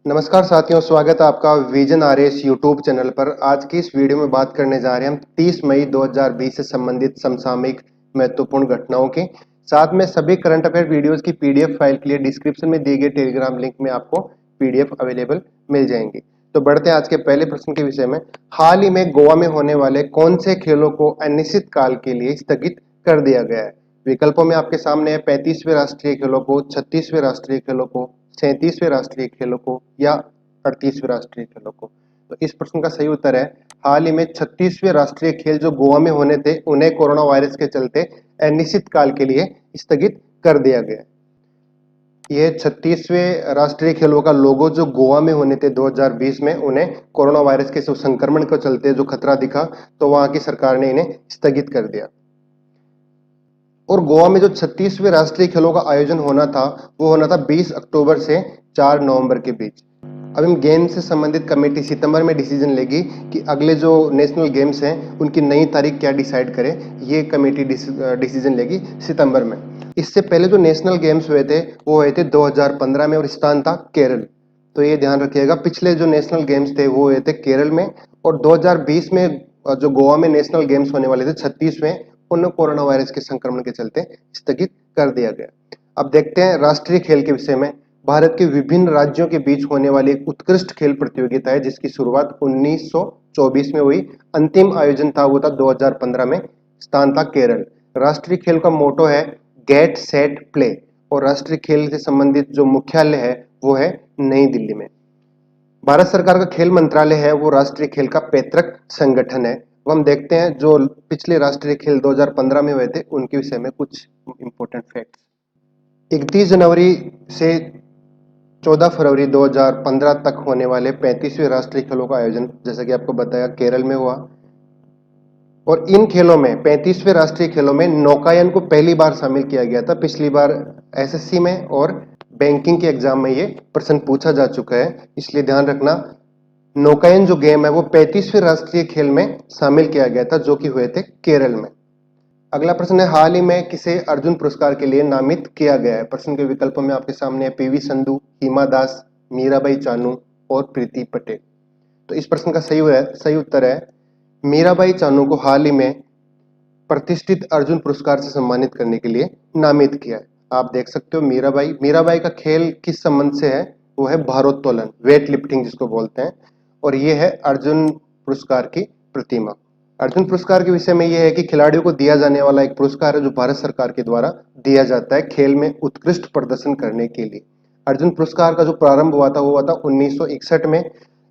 नमस्कार साथियों, स्वागत है आपका विजन आरएस यूट्यूब चैनल पर। आज की इस वीडियो में बात करने जा रहे हैं हम 30 मई 2020 से संबंधित समसामयिक महत्वपूर्ण घटनाओं के साथ में सभी करंट अफेयर वीडियोस की पीडीएफ फाइल के लिए डिस्क्रिप्शन में दिए गए टेलीग्राम लिंक में आपको पीडीएफ अवेलेबल मिल जाएंगी। तो बढ़ते हैं आज के पहले प्रश्न के विषय में। हाल ही में गोवा में होने वाले कौन से खेलों को अनिश्चित काल के लिए स्थगित कर दिया गया है? विकल्पों में आपके सामने है 35वें राष्ट्रीय खेलों को, 36वें राष्ट्रीय खेलों को, 37वें राष्ट्रीय खेलों को या 38वें राष्ट्रीय खेलों को। तो इस प्रश्न का सही उत्तर है हाल ही में 36वें राष्ट्रीय खेल जो गोवा में होने थे उन्हें कोरोना वायरस के चलते अनिश्चित काल के लिए स्थगित कर दिया गया। यह 36वें राष्ट्रीय खेलों का लोगो जो गोवा में होने थे 2020 में, उन्हें कोरोना वायरस के संक्रमण के चलते जो खतरा दिखा तो वहां की सरकार ने इन्हें स्थगित कर दिया। और गोवा में जो 36वें राष्ट्रीय खेलों का आयोजन होना था वो होना था 20 अक्टूबर से 4 नवंबर के बीच। अब इन गेम से संबंधित कमेटी सितंबर में डिसीजन लेगी कि अगले जो नेशनल गेम्स हैं उनकी नई तारीख क्या डिसाइड करे। ये कमेटी डिसीजन लेगी सितंबर में। इससे पहले जो नेशनल गेम्स हुए थे वो हुए थे 2015 में और स्थान था केरल। तो ये ध्यान रखिएगा, पिछले जो नेशनल गेम्स थे वो हुए थे केरल में और 2020 में जो गोवा में नेशनल गेम्स होने वाले थे 36वें, उन्हें कोरोना वायरस के संक्रमण के चलते स्थगित कर दिया गया। अब देखते हैं राष्ट्रीय खेल के विषय में। भारत के विभिन्न राज्यों के बीच होने वाली एक उत्कृष्ट खेल प्रतियोगिता है जिसकी शुरुआत 1924 में हुई। अंतिम आयोजन था वो था 2015 में, स्थान था केरल। राष्ट्रीय खेल का मोटो है गेट सेट प्ले और राष्ट्रीय खेल से संबंधित जो मुख्यालय है वो है नई दिल्ली में। भारत सरकार का खेल मंत्रालय है वो राष्ट्रीय खेल का पैतृक संगठन है। अब हम देखते हैं जो पिछले राष्ट्रीय खेल 2015 में हुए थे उनके विषय में कुछ इंपॉर्टेंट फैक्ट्स। 31 जनवरी से 14 फरवरी 2015 तक होने वाले 35वें राष्ट्रीय खेलों का आयोजन जैसा कि आपको बताया केरल में हुआ। और इन खेलों में 35वें राष्ट्रीय खेलों में नौकायन को पहली बार शामिल किया गया था। पिछली बार एसएससी में और बैंकिंग के एग्जाम में ये प्रश्न पूछा जा चुका है, इसलिए ध्यान रखना। नौकायन जो गेम है वो 35वें राष्ट्रीय खेल में शामिल किया गया था जो कि हुए थे केरल में। अगला प्रश्न है हाल ही में किसे अर्जुन पुरस्कार के लिए नामित किया गया है? प्रश्न के विकल्पों में आपके सामने है पीवी संधू, हिमा दास, मीराबाई चानू और प्रीति पटेल। तो इस प्रश्न का सही उत्तर है मीराबाई चानू को हाल ही में प्रतिष्ठित अर्जुन पुरस्कार से सम्मानित करने के लिए नामित किया है। आप देख सकते हो मीराबाई का खेल किस संबंध से है? वो है भारोत्तोलन, वेट लिफ्टिंग जिसको बोलते हैं। और ये है अर्जुन पुरस्कार की प्रतिमा। अर्जुन पुरस्कार के विषय में यह है कि खिलाड़ियों को दिया जाने वाला एक पुरस्कार है जो भारत सरकार के द्वारा दिया जाता है खेल में उत्कृष्ट प्रदर्शन करने के लिए। अर्जुन पुरस्कार का जो प्रारंभ हुआ था वो हुआ था 1961 में।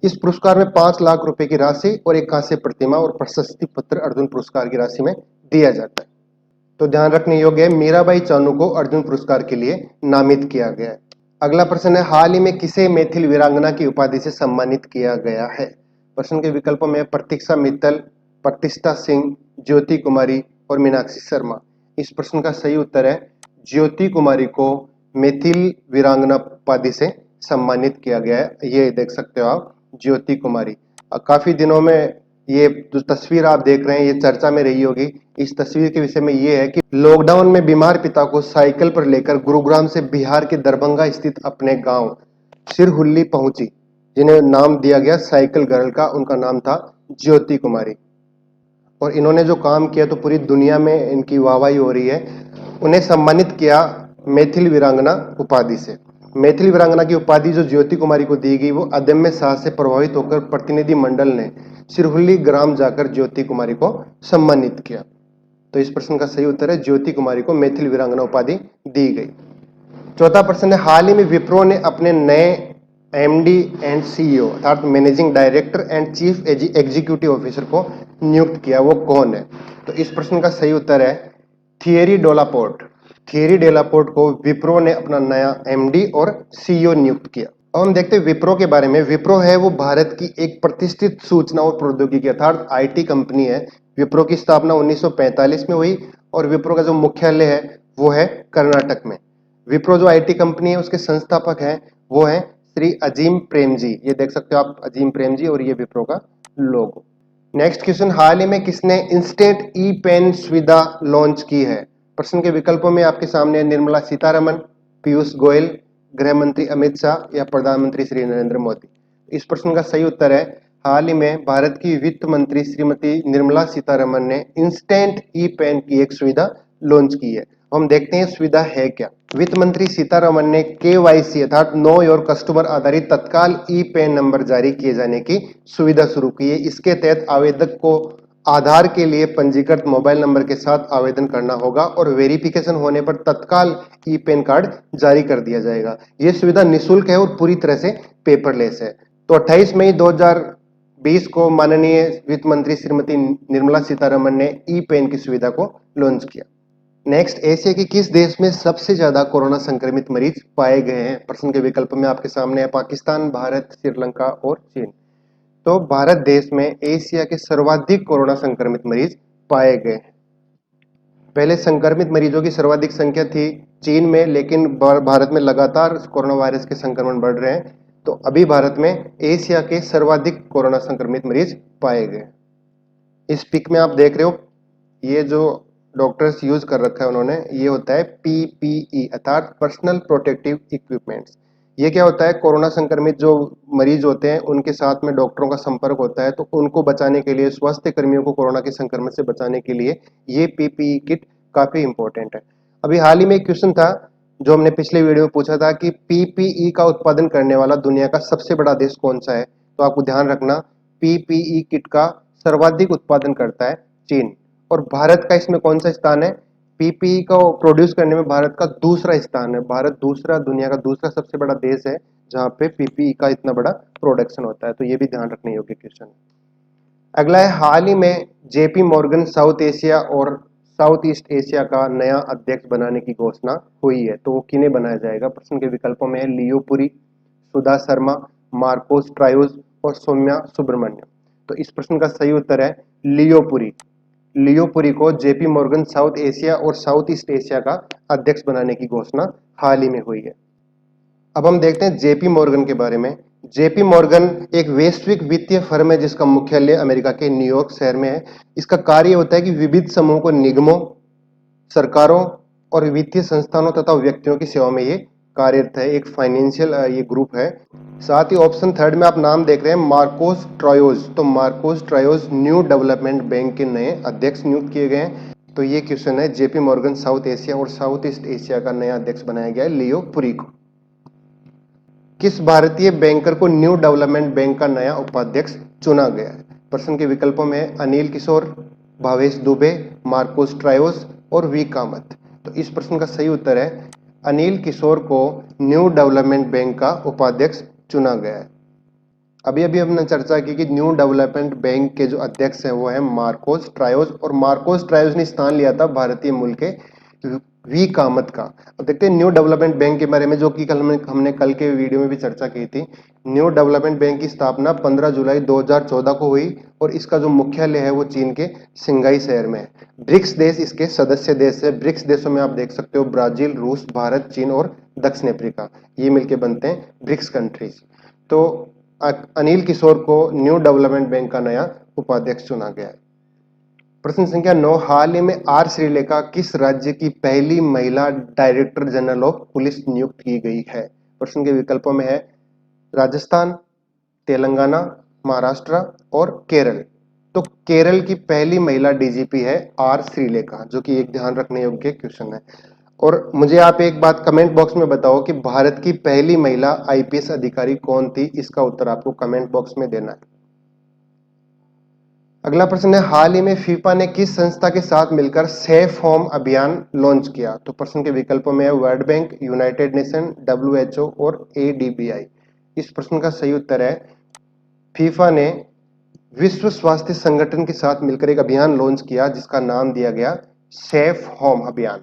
इस पुरस्कार में 5 लाख रुपए की राशि और एक कांस्य प्रतिमा और प्रशस्ति पत्र अर्जुन पुरस्कार की राशि में दिया जाता है। तो ध्यान रखने योग्य है मीराबाई चानू को अर्जुन पुरस्कार के लिए नामित किया गया है। अगला प्रश्न है हाल ही में किसे मैथिल वीरांगना की उपाधि से सम्मानित किया गया है? प्रश्न के विकल्पों में प्रतीक्षा मित्तल, प्रतिष्ठा सिंह, ज्योति कुमारी और मीनाक्षी शर्मा। इस प्रश्न का सही उत्तर है ज्योति कुमारी को मैथिल वीरांगना उपाधि से सम्मानित किया गया है। ये देख सकते हो आप, ज्योति कुमारी। काफी दिनों में ये जो तस्वीर आप देख रहे हैं ये चर्चा में रही होगी। इस तस्वीर के विषय में ये है कि लॉकडाउन में बीमार पिता को साइकिल पर लेकर गुरुग्राम से बिहार के दरभंगा स्थित अपने गांव सिरहुल्ली पहुंची, जिन्हें नाम दिया गया साइकिल गर्ल का। उनका नाम था ज्योति कुमारी और इन्होंने जो काम किया तो पूरी दुनिया में इनकी वाहवाही हो रही है। उन्हें सम्मानित किया मैथिल वीरांगना उपाधि से। मैथिल वीरांगना की उपाधि जो ज्योति कुमारी को दी गई वो अदम्य साहस से प्रभावित होकर प्रतिनिधि मंडल ने सिरहुल्ली ग्राम जाकर ज्योति कुमारी को सम्मानित किया। तो इस प्रश्न का सही उत्तर है ज्योति कुमारी को मैथिल वीरांगना उपाधि दी गई। चौथा प्रश्न है हाल ही में विप्रो ने अपने नए एमडी एंड सीईओ अर्थात managing director and chief executive officer को नियुक्त किया, वो कौन है? तो इस प्रश्न का सही उत्तर है थियरी डेलापोर्ट। थियरी डेलापोर्ट को विप्रो ने अपना नया एमडी और सीईओ नियुक्त किया। अब हम देखते हैं विप्रो के बारे में। विप्रो है वो भारत की एक प्रतिष्ठित सूचना और प्रौद्योगिकी अर्थात आईटी कंपनी है। विप्रो की स्थापना 1945 में हुई और विप्रो का जो मुख्यालय है वो है कर्नाटक में। विप्रो जो आईटी कंपनी है उसके संस्थापक हैं वो है श्री अजीम प्रेम जी। ये देख सकते हो आप, अजीम प्रेम जी, और ये विप्रो का लोगो। नेक्स्ट क्वेश्चन, हाल ही में किसने इंस्टेंट ई पेन सुविधा लॉन्च की है? प्रश्न के विकल्पों में आपके सामने निर्मला सीतारमण, पीयूष गोयल, गृह मंत्री अमित शाह या प्रधानमंत्री श्री नरेंद्र मोदी? इस प्रश्न का सही उत्तर है, हाल ही में भारत की वित्त मंत्री श्रीमती निर्मला सीतारमण ने इंस्टेंट ई पेन की एक सुविधा लॉन्च की है। हम देखते हैं सुविधा है क्या। वित्त मंत्री सीतारमण ने केवाईसी अर्थात नो योर कस्टमर आधारित तत्काल ई पेन नंबर जारी किए जाने की सुविधा शुरू की है। इसके तहत आवेदक को आधार के लिए पंजीकृत मोबाइल नंबर के साथ आवेदन करना होगा और वेरिफिकेशन होने पर तत्काल ई पेन कार्ड जारी कर दिया जाएगा। यह सुविधा निःशुल्क है और पूरी तरह से पेपरलेस है। तो 28 मई 2020 को माननीय वित्त मंत्री श्रीमती निर्मला सीतारमण ने ई पेन की सुविधा को लॉन्च किया। नेक्स्ट, एशिया के किस देश में सबसे ज्यादा कोरोना संक्रमित मरीज पाए गए हैं? प्रश्न के विकल्प में आपके सामने है पाकिस्तान, भारत, श्रीलंका और चीन। तो भारत देश में एशिया के सर्वाधिक कोरोना संक्रमित मरीज पाए गए हैं। पहले संक्रमित मरीजों की सर्वाधिक संख्या थी चीन में, लेकिन भारत में लगातार कोरोना वायरस के संक्रमण बढ़ रहे हैं। तो अभी भारत में एशिया के सर्वाधिक कोरोना संक्रमित मरीज पाए गए। इस पिक में आप देख रहे हो, ये जो डॉक्टर्स यूज कर रखा है उन्होंने, ये होता है पीपीई अर्थात पर्सनल प्रोटेक्टिव इक्विपमेंट्स। ये क्या होता है, कोरोना संक्रमित जो मरीज होते हैं उनके साथ में डॉक्टरों का संपर्क होता है, तो उनको बचाने के लिए, स्वास्थ्य कर्मियों को कोरोना के संक्रमण से बचाने के लिए ये पीपीई किट काफी इंपॉर्टेंट है। अभी हाल ही में एक क्वेश्चन था जो हमने पिछले वीडियो में पूछा था कि पीपीई का उत्पादन करने वाला दुनिया का सबसे बड़ा देश कौन सा है? तो आपको ध्यान रखना, पीपीई किट का सर्वाधिक उत्पादन करता है चीन। और भारत का इसमें कौन सा स्थान है? पीपीई को प्रोड्यूस करने में भारत का दूसरा स्थान है। भारत दूसरा, दुनिया का दूसरा सबसे बड़ा देश है जहां पे पीपीई का इतना बड़ा प्रोडक्शन होता है। तो ये भी ध्यान रखने योग्य क्वेश्चन है। अगला है, हाल ही में जेपी मॉर्गन साउथ एशिया और साउथ ईस्ट एशिया का नया अध्यक्ष बनाने की घोषणा हुई है। तो वो किन्हें बनाया जाएगा? प्रश्न के विकल्पों में है लियो पुरी, सुधा शर्मा, मार्कोस ट्रायोज और सौम्या सुब्रमण्यम। तो इस प्रश्न का सही उत्तर है लियो पुरी। लियो पुरी को जेपी मॉर्गन साउथ एशिया और साउथ ईस्ट एशिया का अध्यक्ष बनाने की घोषणा हाल ही में हुई है। अब हम देखते हैं जेपी मॉर्गन के बारे में। जेपी मॉर्गन एक वैश्विक वित्तीय फर्म है जिसका मुख्यालय अमेरिका के न्यूयॉर्क शहर में है। इसका कार्य होता है कि विविध समूहों को निगमों, सरकारों और वित्तीय संस्थानों तथा व्यक्तियों की सेवा में ये कार्यरत है। एक फाइनेंशियल ये ग्रुप है। साथ ही ऑप्शन थर्ड में आप नाम देख रहे हैं मार्कोस ट्रायोज। तो Marcos triose new development bank के नए अध्यक्ष नियुक्त किए गए हैं। तो ये क्वेश्चन है, जेपी मॉर्गन साउथ एशिया और साउथ ईस्ट एशिया का नया अध्यक्ष बनाया गया है लियो पुरी को। किस भारतीय बैंकर को न्यू डेवलपमेंट बैंक का नया उपाध्यक्ष चुना गया है? प्रश्न के विकल्पों में अनिल किशोर, भावेश दुबे, मार्कोस ट्रायोस और वी कामत। तो इस प्रश्न का सही उत्तर है अनिल किशोर को न्यू डेवलपमेंट बैंक का उपाध्यक्ष चुना गया है। अभी अभी हमने चर्चा की कि न्यू डेवलपमेंट बैंक के जो अध्यक्ष हैं वो है मार्कोस ट्रायोस, और मार्कोस ट्रायोस ने स्थान लिया था भारतीय मूल के वी कामत का। अब देखते हैं न्यू डेवलपमेंट बैंक के बारे में, जो कि कल हमने कल के वीडियो में भी चर्चा की थी। न्यू डेवलपमेंट बैंक की स्थापना 15 जुलाई 2014 को हुई और इसका जो मुख्यालय है वो चीन के सिंगाई शहर में है। ब्रिक्स देश इसके सदस्य देश है। ब्रिक्स देशों में आप देख सकते हो ब्राजील, रूस, भारत, चीन और दक्षिण अफ्रीका, ये मिलकर बनते हैं ब्रिक्स कंट्रीज। तो अनिल किशोर को न्यू डेवलपमेंट बैंक का नया उपाध्यक्ष चुना गया है। प्रश्न संख्या 9, हाल ही में आर श्रीलेखा किस राज्य की पहली महिला डायरेक्टर जनरल ऑफ पुलिस नियुक्त की गई है? प्रश्न के विकल्पों में है राजस्थान, तेलंगाना, महाराष्ट्र और केरल। तो केरल की पहली महिला डीजीपी है आर श्रीलेखा, जो कि एक ध्यान रखने योग्य क्वेश्चन है। और मुझे आप एक बात कमेंट बॉक्स में बताओ कि भारत की पहली महिला आईपीएस अधिकारी कौन थी? इसका उत्तर आपको कमेंट बॉक्स में देना है। अगला प्रश्न है, हाल ही में फीफा ने किस संस्था के साथ मिलकर सेफ होम अभियान लॉन्च किया? तो प्रश्न के विकल्पों में है world bank, United nation, WHO और एडीबीआई। इस प्रश्न का सही उत्तर है फीफा ने विश्व स्वास्थ्य संगठन के साथ मिलकर एक अभियान लॉन्च किया जिसका नाम दिया गया सेफ होम अभियान।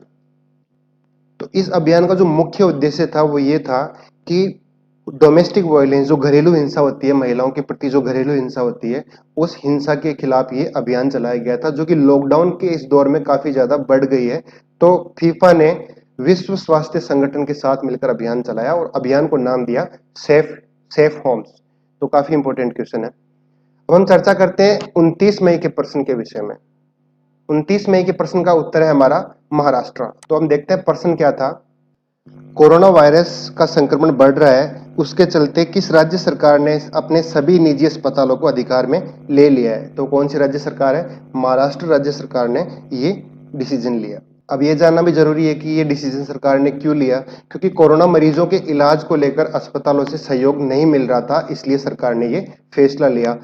तो इस अभियान का जो मुख्य उद्देश्य था वो ये था कि डोमेस्टिक वायलेंस, जो घरेलू हिंसा होती है, महिलाओं के प्रति जो घरेलू हिंसा होती है, उस हिंसा के खिलाफ ये अभियान चलाया गया था, जो कि लॉकडाउन के इस दौर में काफी ज्यादा बढ़ गई है। तो फीफा ने विश्व स्वास्थ्य संगठन के साथ मिलकर अभियान चलाया और अभियान को नाम दिया सेफ सेफ होम्स। तो काफी इंपॉर्टेंट क्वेश्चन है। अब हम चर्चा करते हैं 29 मई के प्रश्न के विषय में। 29 मई के प्रश्न का उत्तर है हमारा महाराष्ट्र। तो हम देखते हैं प्रश्न क्या था। कोरोना वायरस का संक्रमण बढ़ रहा है, उसके चलते किस राज्य सरकार ने अपने सभी निजी अस्पतालों को अधिकार में ले लिया है? तो कौन सी राज्य सरकार है? महाराष्ट्र राज्य सरकार ने ये डिसीजन लिया। अब ये जानना भी जरूरी है कि ये डिसीजन सरकार ने क्यों लिया, क्योंकि कोरोना मरीजों के इलाज को लेकर अस्पतालों से सहयोग नहीं मिल रहा था, इसलिए सरकार ने ये फैसला लिया।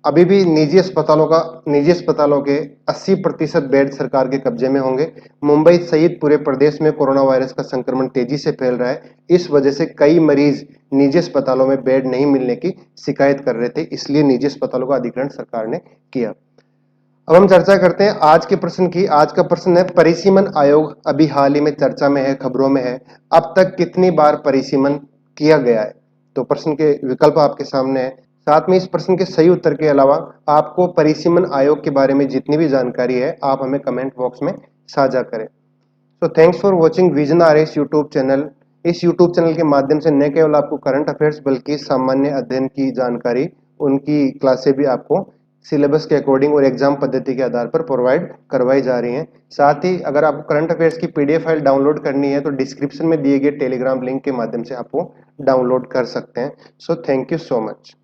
अभी भी निजी अस्पतालों के 80% बेड सरकार के कब्जे में होंगे। मुंबई सहित पूरे प्रदेश में कोरोना वायरस का संक्रमण तेजी से फैल रहा है। इस वजह से कई मरीज निजी अस्पतालों में बेड नहीं मिलने की शिकायत कर रहे थे, इसलिए निजी अस्पतालों का अधिग्रहण सरकार ने किया। अब हम चर्चा करते हैं आज के प्रश्न की। आज का प्रश्न है, परिसीमन आयोग अभी हाल ही में चर्चा में है, खबरों में है। अब तक कितनी बार परिसीमन किया गया है? तो प्रश्न के विकल्प आपके सामने है। साथ में इस प्रश्न के सही उत्तर के अलावा आपको परिसीमन आयोग के बारे में जितनी भी जानकारी है, आप हमें कमेंट बॉक्स में साझा करें। So thanks for watching vision RS YouTube channel. इस यूट्यूब चैनल के माध्यम से न केवल आपको करंट अफेयर्स बल्कि सामान्य अध्ययन की जानकारी, उनकी क्लासें भी आपको सिलेबस के अकॉर्डिंग और एग्जाम पद्धति के आधार पर प्रोवाइड करवाई जा रही हैं। साथ ही अगर आपको करंट अफेयर्स की पीडीएफ फाइल डाउनलोड करनी है तो डिस्क्रिप्शन में दिए गए टेलीग्राम लिंक के माध्यम से आप वो डाउनलोड कर सकते हैं। So thank you so much.